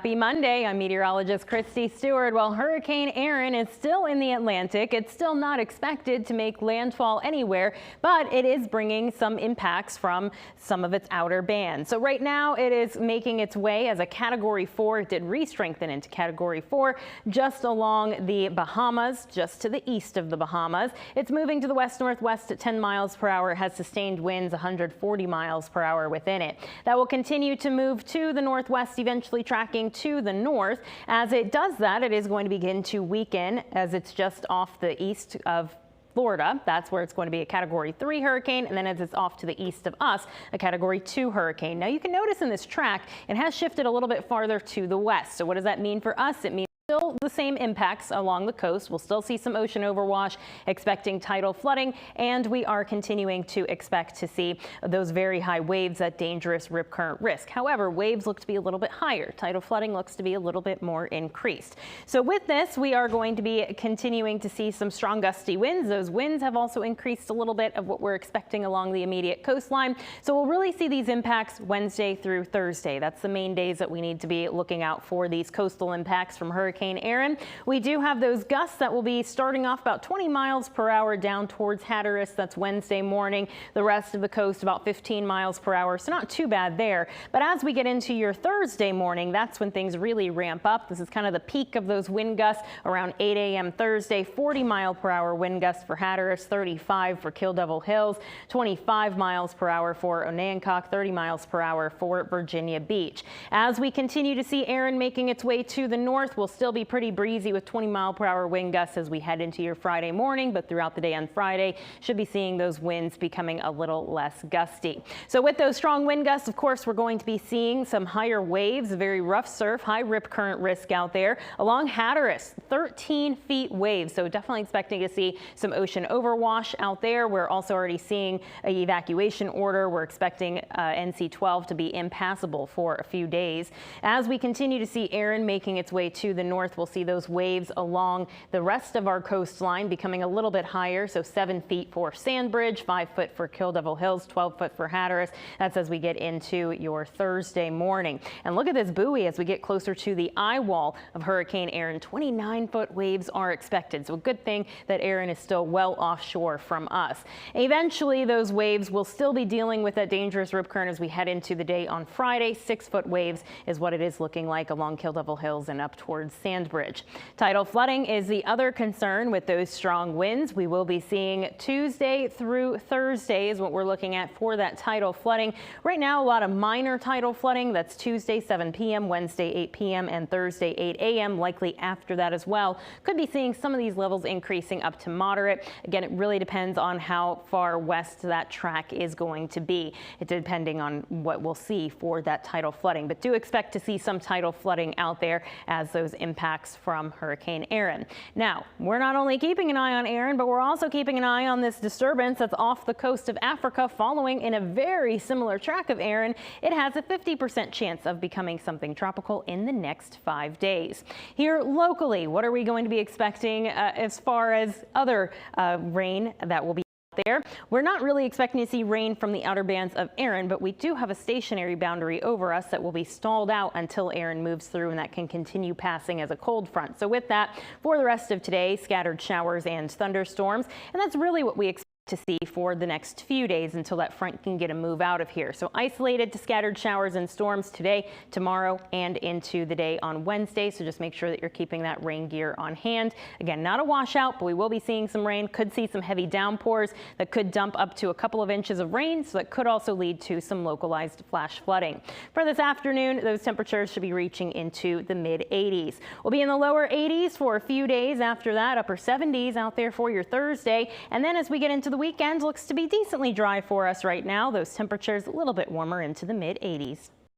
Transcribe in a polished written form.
Happy Monday. I'm meteorologist Christy Stewart. While Hurricane Erin is still in the Atlantic, it's still not expected to make landfall anywhere, but it is bringing some impacts from some of its outer bands. So right now it is making its way as a Category 4. It did re-strengthen into Category 4 just along the Bahamas, just to the east of the Bahamas. It's moving to the west-northwest at 10 miles per hour. It has sustained winds 140 miles per hour within it. That will continue to move to the northwest, eventually tracking to the north. As it does that, it is going to begin to weaken as it's just off the east of Florida. That's where it's going to be a Category 3 hurricane, and then as it's off to the east of us, a Category 2 hurricane. Now you can notice in this track, it has shifted a little bit farther to the west. So what does that mean for us? It means still the same impacts along the coast. We'll still see some ocean overwash, expecting tidal flooding, and we are continuing to expect to see those very high waves at dangerous rip current risk. However, waves look to be a little bit higher. Tidal flooding looks to be a little bit more increased. So with this, we are going to be continuing to see some strong gusty winds. Those winds have also increased a little bit of what we're expecting along the immediate coastline. So we'll really see these impacts Wednesday through Thursday. That's the main days that we need to be looking out for these coastal impacts from Hurricane Erin. We do have those gusts that will be starting off about 20 miles per hour down towards Hatteras. That's Wednesday morning. The rest of the coast about 15 miles per hour. So not too bad there. But as we get into your Thursday morning, that's when things really ramp up. This is kind of the peak of those wind gusts around 8 a.m. Thursday. 40 mile per hour wind gusts for Hatteras, 35 for Kill Devil Hills, 25 miles per hour for Onancock, 30 miles per hour for Virginia Beach. As we continue to see Erin making its way to the north, we'll still be pretty breezy with 20 mile per hour wind gusts as we head into your Friday morning, but throughout the day on Friday should be seeing those winds becoming a little less gusty. So with those strong wind gusts, of course, we're going to be seeing some higher waves, very rough surf, high rip current risk out there along Hatteras, 13 feet waves. So definitely expecting to see some ocean overwash out there. We're also already seeing an evacuation order. We're expecting NC 12 to be impassable for a few days. As we continue to see Erin making its way to the north, we'll see those waves along the rest of our coastline becoming a little bit higher. So 7 feet for Sandbridge, 5 foot for Kill Devil Hills, 12 foot for Hatteras. That's as we get into your Thursday morning. And look at this buoy as we get closer to the eye wall of Hurricane Erin. 29-foot waves are expected. So a good thing that Erin is still well offshore from us. Eventually, those waves will still be dealing with that dangerous rip current as we head into the day on Friday. 6-foot waves is what it is looking like along Kill Devil Hills and up towards Sandbridge. Tidal flooding is the other concern with those strong winds. We will be seeing Tuesday through Thursday is what we're looking at for that tidal flooding. Right now, a lot of minor tidal flooding. That's Tuesday 7 p.m., Wednesday 8 p.m., and Thursday 8 a.m. Likely after that as well. Could be seeing some of these levels increasing up to moderate. Again, it really depends on how far west that track is going to be. It's depending on what we'll see for that tidal flooding. But do expect to see some tidal flooding out there as those impacts from Hurricane Erin. Now, we're not only keeping an eye on Erin, but we're also keeping an eye on this disturbance that's off the coast of Africa following in a very similar track of Erin. It has a 50% chance of becoming something tropical in the next 5 days. Here locally, what are we going to be expecting as far as other rain that will be there? We're not really expecting to see rain from the outer bands of Erin, but we do have a stationary boundary over us that will be stalled out until Erin moves through, and that can continue passing as a cold front. So with that, for the rest of today, scattered showers and thunderstorms, and that's really what we expect to see for the next few days until that front can get a move out of here. So isolated to scattered showers and storms today, tomorrow, and into the day on Wednesday. So just make sure that you're keeping that rain gear on hand. Again, not a washout, but we will be seeing some rain. Could see some heavy downpours that could dump up to a couple of inches of rain. So that could also lead to some localized flash flooding. For this afternoon, those temperatures should be reaching into the mid 80s. We'll be in the lower 80s for a few days after that, upper 70s out there for your Thursday. And then as we get into the weekend, looks to be decently dry for us right now. Those temperatures a little bit warmer into the mid 80s.